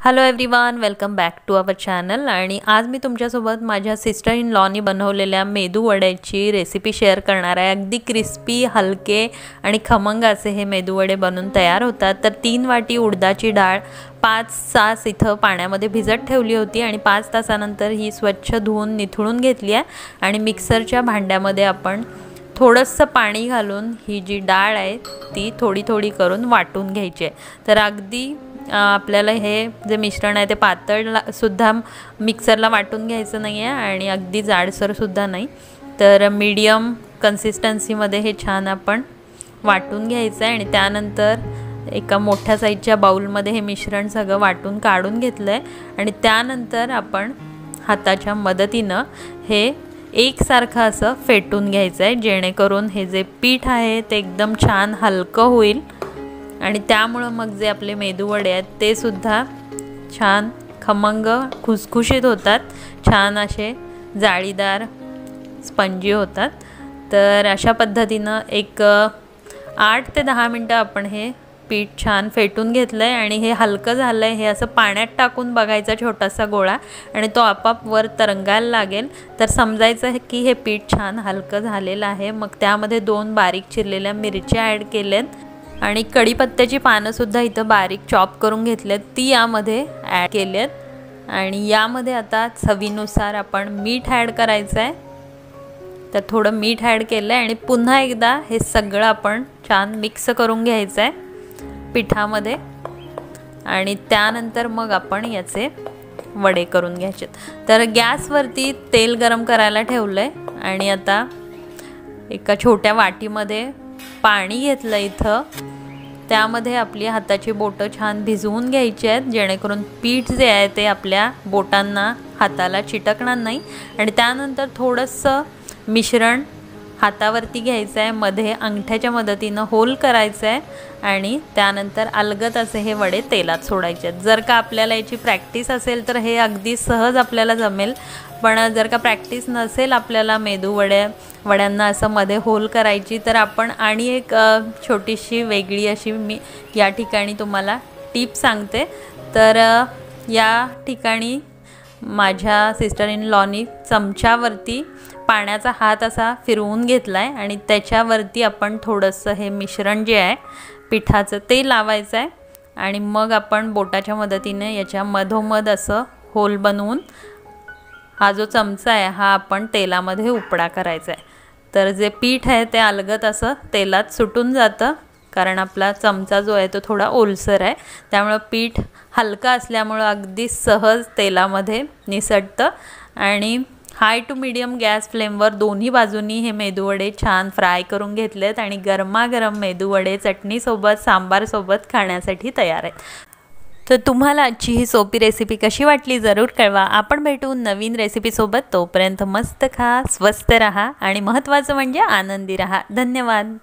Hello everyone, welcome back to our channel. आणि आज मी तुमच्यासोबत माझ्या सिस्टर इन लॉनी बनवलेल्या मेदू वड्याची रेसिपी शेअर करणार आहे। अगदी क्रिस्पी, हलके आणि खमंग असे हे मेदू वडे बनून तयार होतात। तर 3 वाटी उडदाची डाळ 5 तास इथं पाण्यामध्ये भिजत ठेवली होती आणि 5 तासानंतर ही स्वच्छ धुवून निथळून घेतली आहे आणि मिक्सरच्या भांड्यामध्ये आपण थोडंसं पाणी घालून ही जी डाळ आहे ती थोडी थोडी करून वाटून घ्यायची आहे। तर अगदी आपल्याला हे जे मिश्रण आहे ते पातळ सुद्धा मिक्सरला वाटून घ्यायचं नाही आहे आणि अगदी जाडसर सुद्धा नाही। तर मीडियम कन्सिस्टन्सीमध्ये हे छान आपण वाटून घ्यायचं आहे आणि त्यानंतर एका मोठ्या साईजच्या बाउलमध्ये हे मिश्रण सगळं वाटून काढून घेतलं आहे आणि त्यानंतर आपण हाताच्या मदतीनं हे एकसारखं असं फेटून घ्यायचं आहे, जेणेकरून हे जे पीठ आहे ते एकदम छान हलकं होईल आणि त्यामुळं मग जे आपले मेदू वडे आहेत ते सुद्धा छान खमंग खुसखुशीत होतात, छान असे जाळीदार स्पंजी होतात। तर अशा पद्धतीनं एक 8 ते 10 मिनटं आपण हे पीठ छान फेटून घेतलं आहे आणि हे हलकं झालं आहे। हे असं पाण्यात टाकून बघायचा छोटासा गोळा आणि तो आपाप वर तरंगायला लागेल, तर समजायचं आहे की हे पीठ छान हलकं झालेलं आहे। मग त्यामध्ये 2 बारीक चिरलेल्या मिरच्या ॲड केल्यात आणि कढीपत्त्याची पानंसुद्धा इथं बारीक चॉप करून घेतलेत, ती यामध्ये ॲड केलेत आणि यामध्ये आता चवीनुसार आपण मीठ ॲड करायचं आहे। तर थोडं मीठ ॲड केलं आहे आणि पुन्हा एकदा हे सगळं आपण छान मिक्स करून घ्यायचं आहे पिठामध्ये आणि त्यानंतर मग आपण याचे वडे करून घ्यायचे। तर गॅसवरती तेल गरम करायला ठेवलं आहे आणि आता एका छोट्या वाटीमध्ये पाणी घेतलं इथं, त्यामध्ये आपली हाताची बोटं छान भिजवून घ्यायची आहेत, जेणेकरून पीठ जे आहे ते आपल्या बोटांना हाताला चिटकणार नाही। आणि त्यानंतर थोडंसं मिश्रण हातावरती घ्यायचं आहे, मध्ये अंगठ्याच्या मदतीनं होल करायचं आहे आणि त्यानंतर अलगद असे हे वडे तेलात सोडायचे आहेत। जर का आपल्याला याची प्रॅक्टिस असेल तर हे अगदी सहज आपल्याला जमेल, पण जर का प्रॅक्टिस नसेल आपल्याला मेदू वड्यांना असं मध्ये होल करायची, तर आपण आणि एक छोटीशी वेगळी अशी मी या ठिकाणी तुम्हाला टिप सांगते। तर या ठिकाणी माझ्या सिस्टर इन लॉनी चमच्यावरती पाण्याचा हात असा फिरवून घेतला आहे आणि त्याच्यावरती आपण थोडंसं हे मिश्रण जे आहे पिठाचं ते लावायचं आहे आणि मग आपण बोटाच्या मदतीने याच्या मधोमध असं होल बनवून हा जो चमचा आहे हा आपण तेलामध्ये उपडा करायचा आहे। तर जे पीठ आहे ते अलगद असं तेलात सुटून जातं, कारण आपला चमचा जो आहे तो थोडा ओलसर आहे, त्यामुळं पीठ हलका असल्यामुळं अगदी सहज तेलामध्ये निसटतं। आणि हाय टू मीडियम गॅस फ्लेमवर दोन्ही बाजूंनी हे मेदू वडे छान फ्राय करून घेतलेत आणि गरमागरम मेदू वडे चटणीसोबत सांबारसोबत खाण्यासाठी तयार आहेत। तर तुम्हाला आजची ही सोपी रेसिपी कशी वाटली जरूर कळवा। आपण भेटू नवीन रेसिपीसोबत, तोपर्यंत मस्त खा, स्वस्त रहा आणि महत्त्वाचं म्हणजे आनंदी रहा। धन्यवाद।